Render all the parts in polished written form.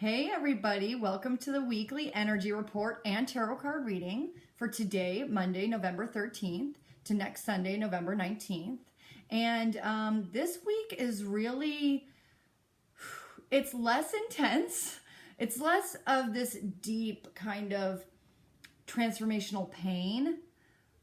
Hey everybody, welcome to the weekly energy report and tarot card reading for today, Monday, November 13th to next Sunday, November 19th. And this week is really, it's less intense. It's less of this deep kind of transformational pain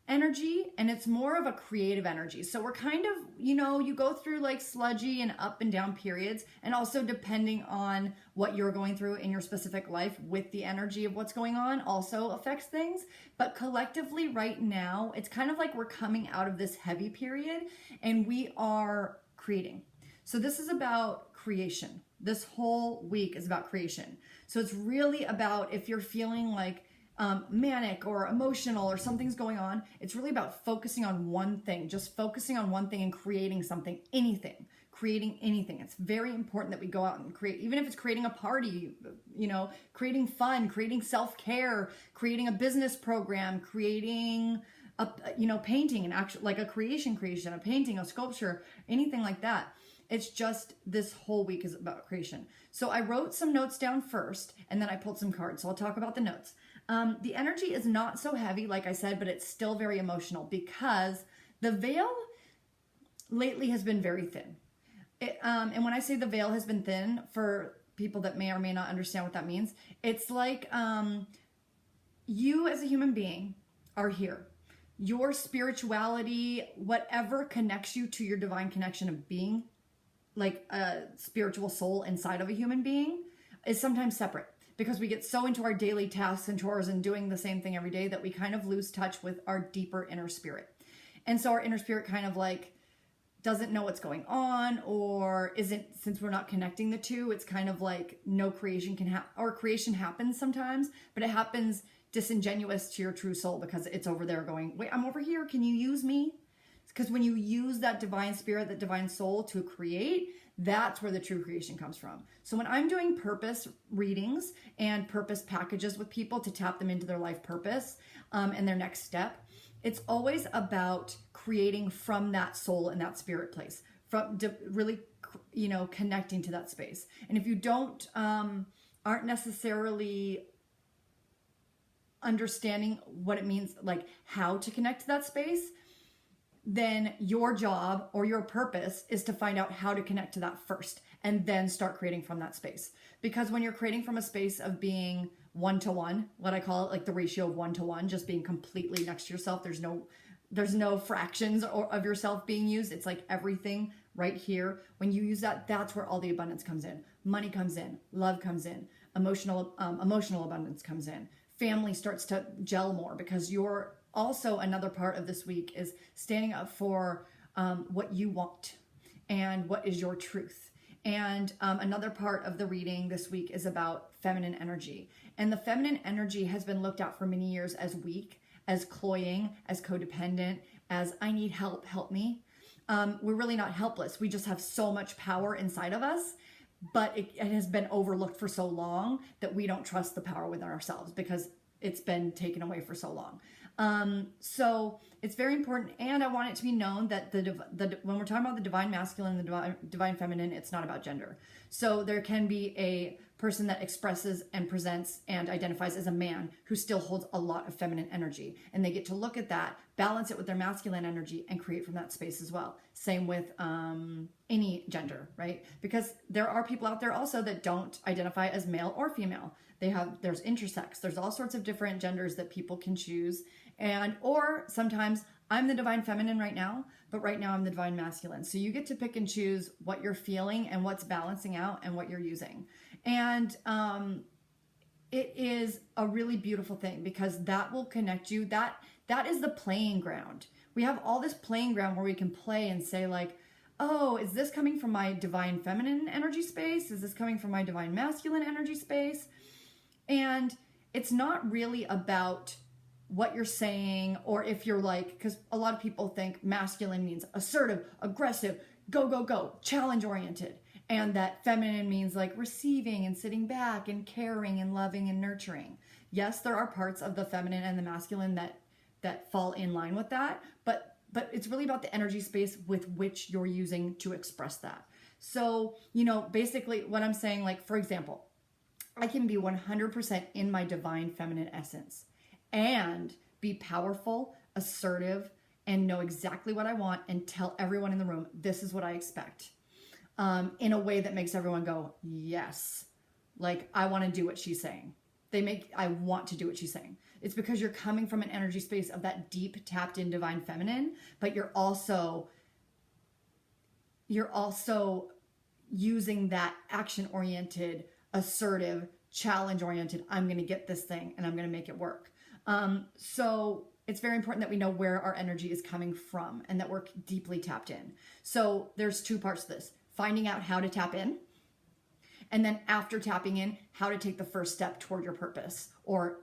energy, and it's more of a creative energy. So we're kind of, you go through like sludgy and up and down periods, and also depending on what you're going through in your specific life with the energy of what's going on also affects things. But collectively right now, it's kind of like we're coming out of this heavy period and we are creating. So this is about creation. This whole week is about creation. So it's really about, if you're feeling like manic or emotional or something's going on, it's really about focusing on one thing, just focusing on one thing and creating something, creating anything. It's very important that we go out and create, even if it's creating a party, creating fun, creating self-care, creating a business program, creating painting, and actually like a creation, a painting, a sculpture, anything like that. It's just, this whole week is about creation. So I wrote some notes down first, and then I pulled some cards. So I'll talk about the notes. The energy is not so heavy, like I said, but it's still very emotional because the veil lately has been very thin. And when I say the veil has been thin, for people that may or may not understand what that means, it's like you as a human being are here. Your spirituality, whatever connects you to your divine connection of being, like a spiritual soul inside of a human being, is sometimes separate. Because we get so into our daily tasks and chores and doing the same thing every day that we kind of lose touch with our deeper inner spirit. And so our inner spirit kind of like doesn't know what's going on, or isn't, since we're not connecting the two, it's kind of like no creation can happen, or creation happens sometimes, but it happens disingenuous to your true soul because it's over there going, wait, I'm over here, can you use me? Because when you use that divine spirit, that divine soul to create, that's where the true creation comes from. So when I'm doing purpose readings and purpose packages with people to tap them into their life purpose and their next step, it's always about creating from that soul and that spirit place, from really, connecting to that space. And if you aren't necessarily understanding what it means, like how to connect to that space, then your job or your purpose is to find out how to connect to that first and then start creating from that space. Because when you're creating from a space of being one-to-one, what I call it, like the ratio of 1-to-1, just being completely next to yourself, there's no fractions of yourself being used. It's like everything right here. When you use that, that's where all the abundance comes in. Money comes in, love comes in, emotional abundance comes in. Family starts to gel more because you're also, another part of this week is standing up for what you want and what is your truth. And another part of the reading this week is about feminine energy. And the feminine energy has been looked at for many years as weak, as cloying, as codependent, as I need help, help me. We're really not helpless. We just have so much power inside of us, but it has been overlooked for so long that we don't trust the power within ourselves because it's been taken away for so long. So it's very important, and I want it to be known that when we're talking about the divine masculine and the divine feminine, it's not about gender. So there can be a person that expresses and presents and identifies as a man who still holds a lot of feminine energy, and they get to look at that, balance it with their masculine energy, and create from that space as well. Same with any gender, right? Because there are people out there also that don't identify as male or female. There's intersex, there's all sorts of different genders that people can choose. Or sometimes I'm the divine feminine right now, but right now I'm the divine masculine. So you get to pick and choose what you're feeling and what's balancing out and what you're using. And it is a really beautiful thing because that will connect you. That is the playing ground. We have all this playing ground where we can play and say like, oh, is this coming from my divine feminine energy space? Is this coming from my divine masculine energy space? And it's not really about what you're saying, or if you're like, because a lot of people think masculine means assertive, aggressive, go, go, go, challenge oriented. And that feminine means like receiving and sitting back and caring and loving and nurturing. Yes, there are parts of the feminine and the masculine that fall in line with that, but it's really about the energy space with which you're using to express that. So, basically what I'm saying, like, for example, I can be 100% in my divine feminine essence and be powerful, assertive, and know exactly what I want and tell everyone in the room, this is what I expect, in a way that makes everyone go, yes, like I want to do what she's saying. I want to do what she's saying. It's because you're coming from an energy space of that deep tapped in divine feminine, but you're also using that action oriented, assertive, challenge oriented, I'm going to get this thing and I'm going to make it work. So it's very important that we know where our energy is coming from and that we're deeply tapped in. So there's two parts to this: finding out how to tap in, and then after tapping in, how to take the first step toward your purpose or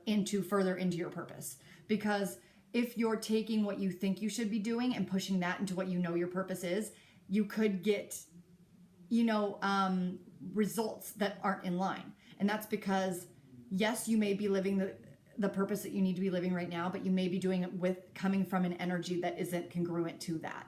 further into your purpose. Because if you're taking what you think you should be doing and pushing that into what you know your purpose is, you could get, results that aren't in line. And that's because, yes, you may be living the purpose that you need to be living right now, but you may be doing it coming from an energy that isn't congruent to that.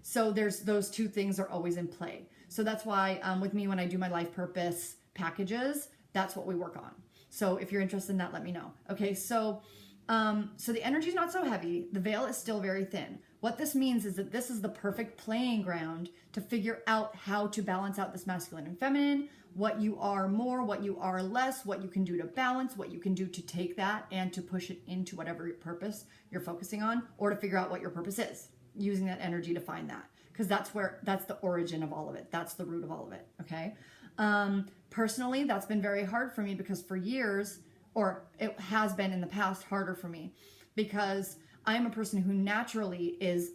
So there's those two things are always in play. So that's why with me, when I do my life purpose packages, that's what we work on. So if you're interested in that, let me know. Okay, so the energy is not so heavy. The veil is still very thin. What this means is that this is the perfect playing ground to figure out how to balance out this masculine and feminine, what you are more, what you are less, what you can do to balance, what you can do to take that and to push it into whatever purpose you're focusing on, or to figure out what your purpose is, using that energy to find that. Because that's the origin of all of it. That's the root of all of it, okay? Personally, that's been very hard for me because for years, or it has been in the past harder for me, because I'm a person who naturally is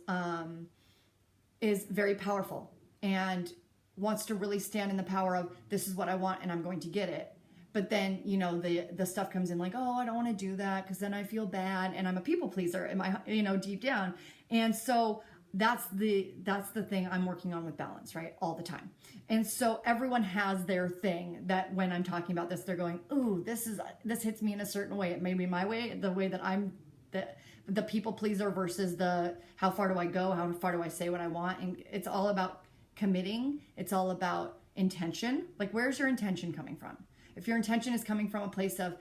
very powerful and wants to really stand in the power of, this is what I want and I'm going to get it. But then, the stuff comes in like, oh, I don't want to do that because then I feel bad, and I'm a people pleaser in my, deep down. And so that's the thing I'm working on with balance, right? All the time. And so everyone has their thing that when I'm talking about this, they're going, ooh, this hits me in a certain way. It may be my way, the way that I'm the people pleaser versus the how far do I go? How far do I say what I want? And it's all about committing. It's all about intention. Like, where's your intention coming from? If your intention is coming from a place of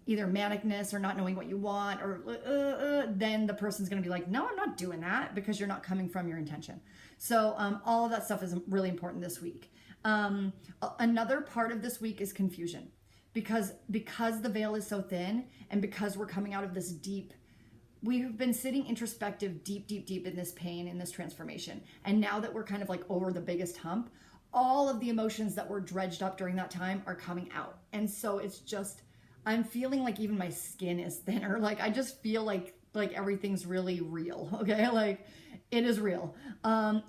either manicness or not knowing what you want, or then the person's going to be like, no, I'm not doing that, because you're not coming from your intention. So all of that stuff is really important this week. Another part of this week is confusion, because the veil is so thin, and because we're coming out of this deep, we've been sitting introspective, deep in this pain, in this transformation. And now that we're kind of like over the biggest hump, all of the emotions that were dredged up during that time are coming out. And so it's just, I'm feeling like even my skin is thinner. Like, I just feel like everything's really real. Okay. Like, it is real. And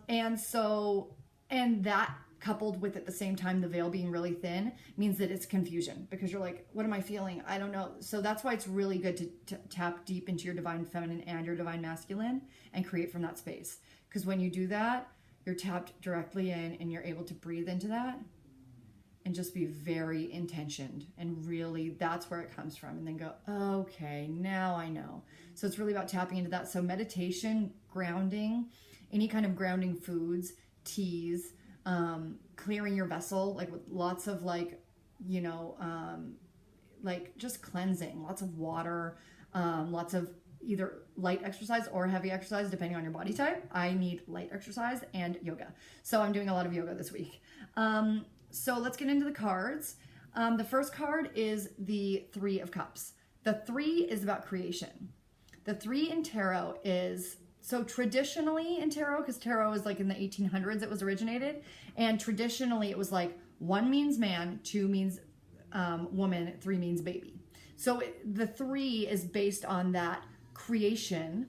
that coupled with, at the same time, the veil being really thin, means that it's confusion, because you're like, what am I feeling? I don't know. So that's why it's really good to tap deep into your divine feminine and your divine masculine and create from that space. Because when you do that, you're tapped directly in and you're able to breathe into that and just be very intentioned. And really, that's where it comes from. And then go, okay, now I know. So it's really about tapping into that. So meditation, grounding, any kind of grounding foods, teas, clearing your vessel, like with lots of just cleansing, lots of water, lots of either light exercise or heavy exercise, depending on your body type. I need light exercise and yoga. So I'm doing a lot of yoga this week. So let's get into the cards. The first card is the Three of Cups. The 3 is about creation. The 3 in tarot is, so traditionally in tarot, because tarot is like in the 1800s it was originated, and traditionally it was like 1 means man, 2 means woman, 3 means baby. So the 3 is based on that creation.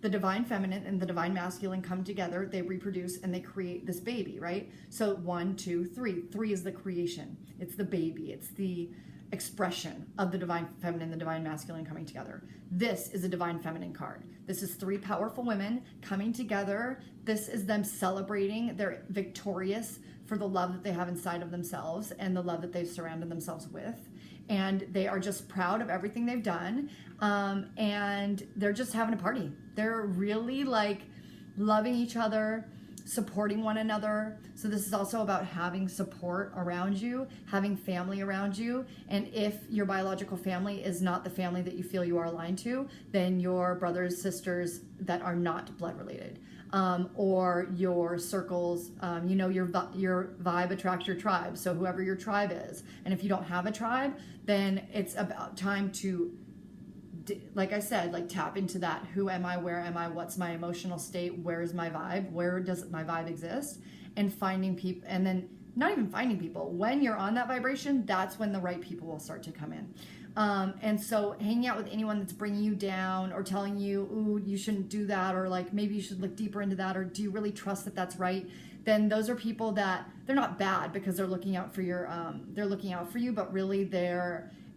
The divine feminine and the divine masculine come together, they reproduce, and they create this baby, right? So 1, 2, 3. 3 is the creation. It's the baby. It's the expression of the divine feminine, the divine masculine coming together. This is a divine feminine card. This is 3 powerful women coming together. This is them celebrating. They're victorious for the love that they have inside of themselves and the love that they've surrounded themselves with. And they are just proud of everything they've done. And they're just having a party. They're really like loving each other, supporting one another. So this is also about having support around you, having family around you. And if your biological family is not the family that you feel you are aligned to, then your brothers, sisters that are not blood related. Or your circles, your vibe attracts your tribe. So whoever your tribe is. And if you don't have a tribe, then it's about time to, like I said, like tap into that. Who am I? Where am I? What's my emotional state? Where is my vibe? Where does my vibe exist? And finding people, and then not even finding people. When you're on that vibration, that's when the right people will start to come in. And so hanging out with anyone that's bringing you down or telling you, ooh, you shouldn't do that, or like maybe you should look deeper into that, or do you really trust that that's right? Then those are people that they're not bad because they're looking out for you, but really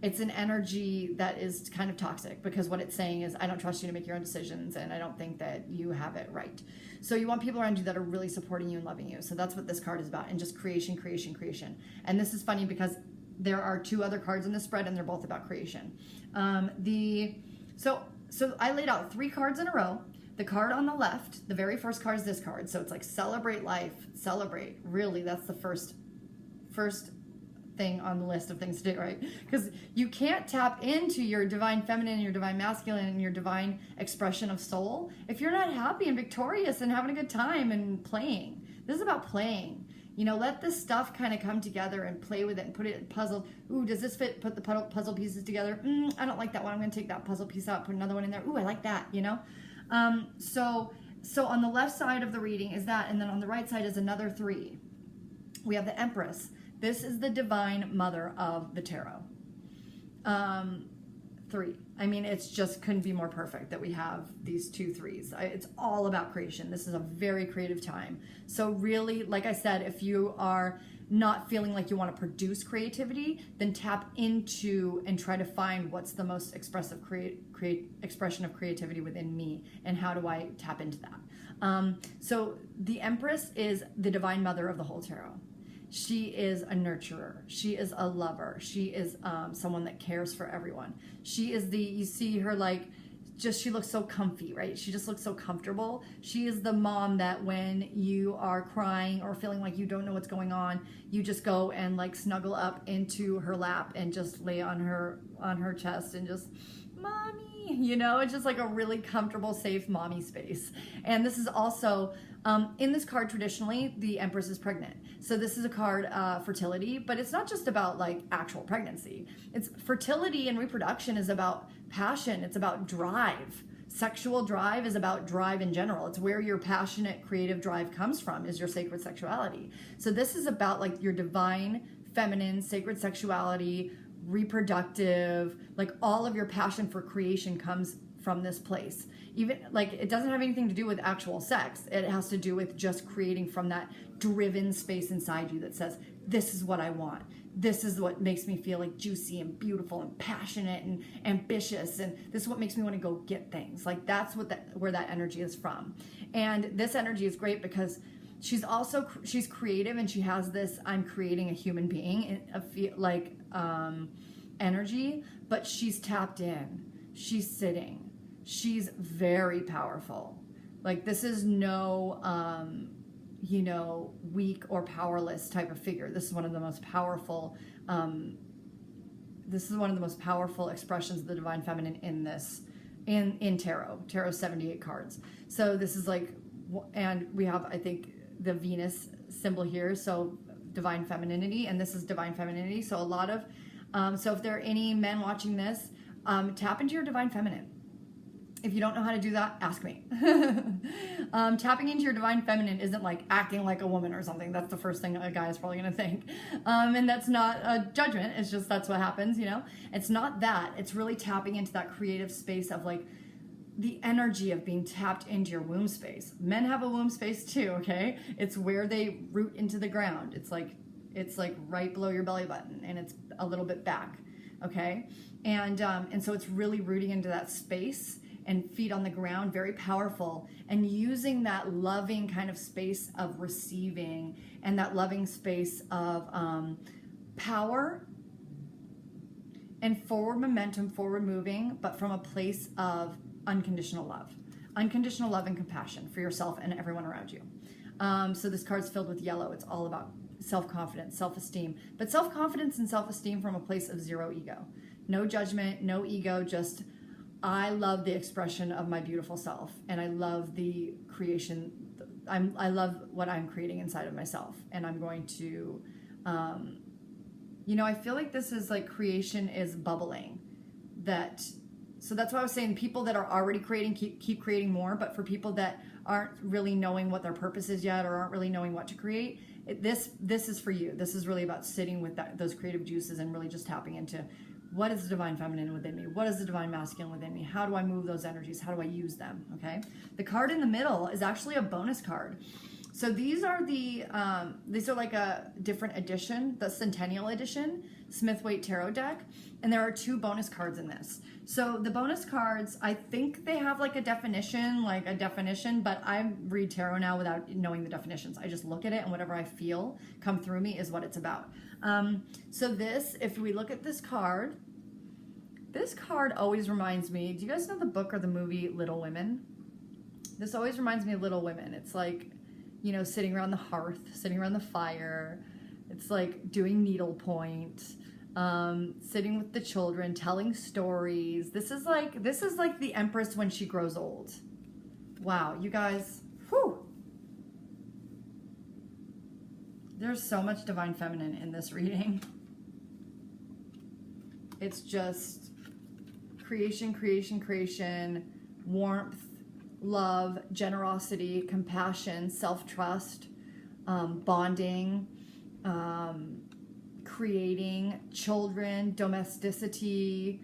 it's an energy that is kind of toxic, because what it's saying is, I don't trust you to make your own decisions, and I don't think that you have it right. So you want people around you that are really supporting you and loving you. So that's what this card is about, and just creation, creation, creation. And this is funny because there are 2 other cards in the spread, and they're both about creation. So I laid out 3 cards in a row. The card on the left, the very first card is this card. So it's like celebrate life, celebrate. Really, that's the first thing on the list of things to do, right? Because you can't tap into your divine feminine, your divine masculine, and your divine expression of soul if you're not happy and victorious and having a good time and playing. This is about playing. Let this stuff kind of come together and play with it and put it in puzzle. Ooh, does this fit? Put the puzzle pieces together. I don't like that one. I'm going to take that puzzle piece out, put another one in there. Ooh, I like that, So on the left side of the reading is that, and then on the right side is another 3. We have the Empress. This is the divine mother of the tarot. 3. I mean, it's just couldn't be more perfect that we have these 2 3s. It's all about creation. This is a very creative time. So really, like I said, if you are not feeling like you want to produce creativity, then tap into and try to find what's the most expressive expression of creativity within me, and how do I tap into that. So the Empress is the divine mother of the whole tarot. She is a nurturer. She is a lover. She is someone that cares for everyone. She is you see her like, she looks so comfy, right? She just looks so comfortable. She is the mom that when you are crying or feeling like you don't know what's going on, you just go and like snuggle up into her lap and just lay on her chest and just, mommy, it's just like a really comfortable, safe mommy space. And this is also, in this card, traditionally, the Empress is pregnant. So this is a card, fertility, but it's not just about like actual pregnancy. It's fertility and reproduction is about passion. It's about drive. Sexual drive is about drive in general. It's where your passionate, creative drive comes from, is your sacred sexuality. So this is about like your divine, feminine, sacred sexuality, reproductive, like all of your passion for creation comes from this place. Even like it doesn't have anything to do with actual sex. It has to do with just creating from that driven space inside you that says, this is what I want. This is what makes me feel like juicy and beautiful and passionate and ambitious, and this is what makes me want to go get things. Like that's where that energy is from. And this energy is great because she's creative, and she has this I'm creating a human being energy, but she's tapped in. She's sitting. She's very powerful. Like this is no weak or powerless type of figure. This is one of the most powerful expressions of the divine feminine in tarot. Tarot's 78 cards. So this is like, and we have, I think, the Venus symbol here, so divine femininity, and this is divine femininity. So a lot of so if there are any men watching this, tap into your divine feminine. If you don't know how to do that, ask me. Tapping into your divine feminine isn't like acting like a woman or something. That's the first thing a guy is probably going to think. And that's not a judgment. It's just that's what happens, It's not that. It's really tapping into that creative space of like the energy of being tapped into your womb space. Men have a womb space too, okay? It's where they root into the ground. It's like right below your belly button, and it's a little bit back, okay? And so it's really rooting into that space, and feet on the ground, very powerful, and using that loving kind of space of receiving and that loving space of power and forward momentum, forward moving, but from a place of unconditional love and compassion for yourself and everyone around you. So this card's filled with yellow. It's all about self-confidence, self-esteem, but self-confidence and self-esteem from a place of zero ego. No judgment, no ego, just I love the expression of my beautiful self, and I love the creation. I love what I'm creating inside of myself, and I'm going to, I feel like this is like creation is bubbling. So that's why I was saying people that are already creating, keep creating more, but for people that aren't really knowing what their purpose is yet, or aren't really knowing what to create, this is for you. This is really about sitting with those creative juices and really just tapping into what is the divine feminine within me? What is the divine masculine within me? How do I move those energies? How do I use them? Okay. The card in the middle is actually a bonus card. So these are like a different edition, the Centennial Edition, Smith-Waite Tarot deck. And there are 2 bonus cards in this. So the bonus cards, I think they have like a definition, but I read tarot now without knowing the definitions. I just look at it, and whatever I feel come through me is what it's about. So if we look at this card always reminds me, do you guys know the book or the movie Little Women? This always reminds me of Little Women. It's like, sitting around the hearth, sitting around the fire. It's like doing needlepoint, sitting with the children, telling stories. This is like the Empress when she grows old. Wow, you guys, whew. There's so much divine feminine in this reading. It's just creation, creation, creation, warmth, love, generosity, compassion, self-trust, bonding, creating, children, domesticity,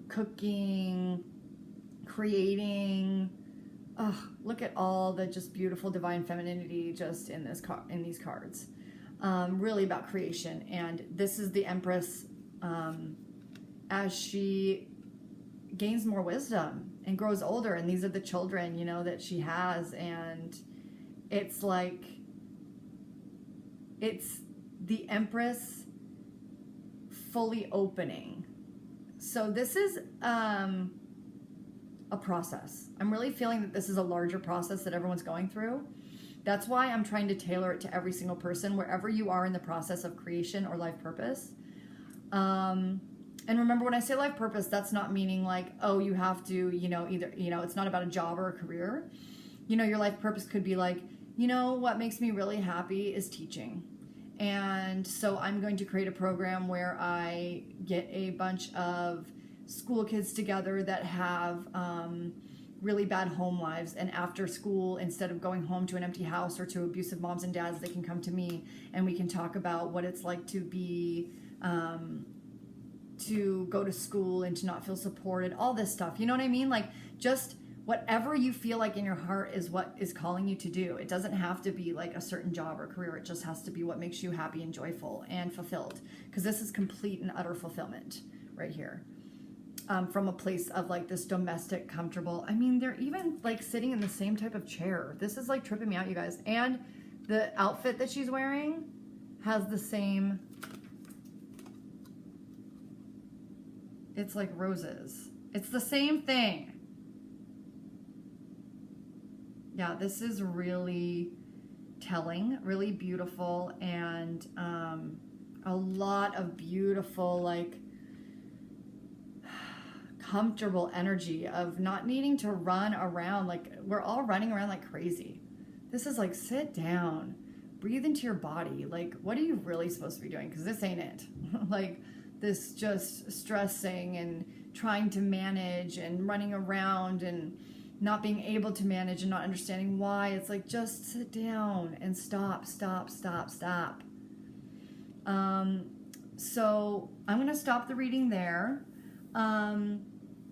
cooking, creating. Oh, look at all the just beautiful divine femininity just in these cards. Really about creation. And this is the Empress as she gains more wisdom and grows older, and these are the children, that she has, and it's like it's the Empress fully opening. So this is a process. I'm really feeling that this is a larger process that everyone's going through. That's why I'm trying to tailor it to every single person, wherever you are in the process of creation or life purpose. And remember, when I say life purpose, that's not meaning like, oh, you have to, it's not about a job or a career. Your life purpose could be like, what makes me really happy is teaching. And so I'm going to create a program where I get a bunch of school kids together that have really bad home lives, and after school, instead of going home to an empty house or to abusive moms and dads, they can come to me and we can talk about what it's like to be to go to school and to not feel supported, all this stuff. You know what I mean? Like, just whatever you feel like in your heart is what is calling you to do. It doesn't have to be like a certain job or career. It just has to be what makes you happy and joyful and fulfilled, because this is complete and utter fulfillment right here. From a place of like this domestic, comfortable. I mean, they're even like sitting in the same type of chair. This is like tripping me out, you guys. And the outfit that she's wearing has the same, it's like roses. It's the same thing. Yeah, this is really telling, really beautiful, and a lot of beautiful, like, comfortable energy of not needing to run around. Like, we're all running around like crazy. This is like, sit down, breathe into your body. Like, what are you really supposed to be doing? Because this ain't it. Like, this just stressing and trying to manage and running around and not being able to manage and not understanding why. It's like, just sit down and stop. So I'm going to stop the reading there.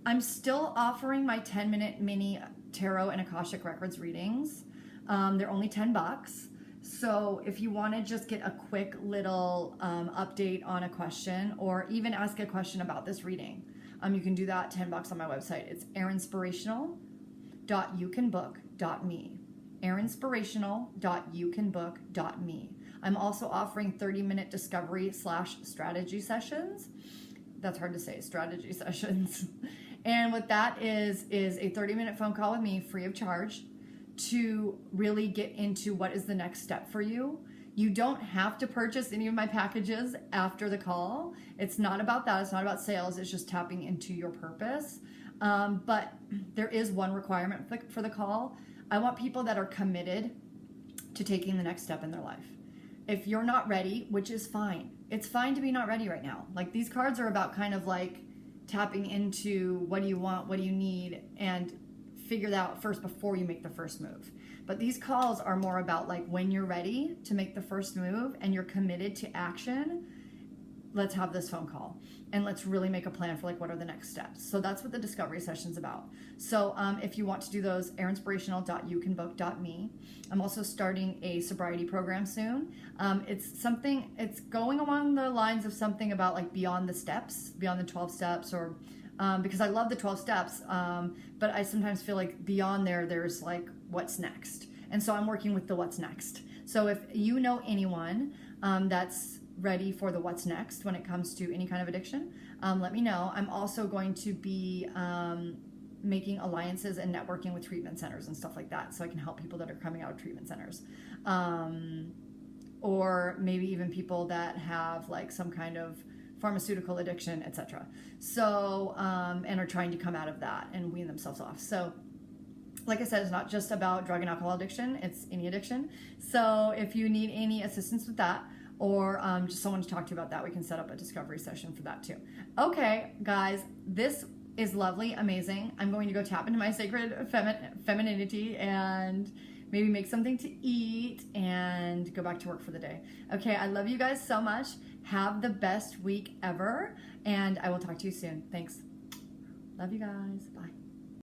I'm still offering my 10-minute mini tarot and Akashic Records readings. They're only $10. So if you want to just get a quick little update on a question, or even ask a question about this reading, you can do that. $10 on my website. It's erinspirational.youcanbook.me. erinspirational.youcanbook.me. I'm also offering 30-minute discovery/strategy sessions. That's hard to say, strategy sessions. And what that is a 30-minute phone call with me free of charge to really get into what is the next step for you. You don't have to purchase any of my packages after the call. It's not about that. It's not about sales. It's just tapping into your purpose. But there is one requirement for the call. I want people that are committed to taking the next step in their life. If you're not ready, which is fine. It's fine to be not ready right now. Like, these cards are about kind of like tapping into what do you want, what do you need, and figure that out first before you make the first move. But these calls are more about like when you're ready to make the first move and you're committed to action, let's have this phone call and let's really make a plan for like what are the next steps. So that's what the discovery session's about. So if you want to do those, erinspirational.youcanbook.me. I'm also starting a sobriety program soon. It's going along the lines of something about like beyond the steps, beyond the 12 steps, or because I love the 12 steps, but I sometimes feel like beyond there's like what's next. And so I'm working with the what's next. So if you know anyone that's ready for the what's next when it comes to any kind of addiction, let me know. I'm also going to be making alliances and networking with treatment centers and stuff like that, so I can help people that are coming out of treatment centers, or maybe even people that have like some kind of pharmaceutical addiction, etc. So and are trying to come out of that and wean themselves off. So like I said, it's not just about drug and alcohol addiction, it's any addiction. So if you need any assistance with that, or just someone to talk to about that, we can set up a discovery session for that too. Okay, guys, this is lovely, amazing. I'm going to go tap into my sacred femininity and maybe make something to eat and go back to work for the day. Okay, I love you guys so much. Have the best week ever, and I will talk to you soon. Thanks. Love you guys. Bye.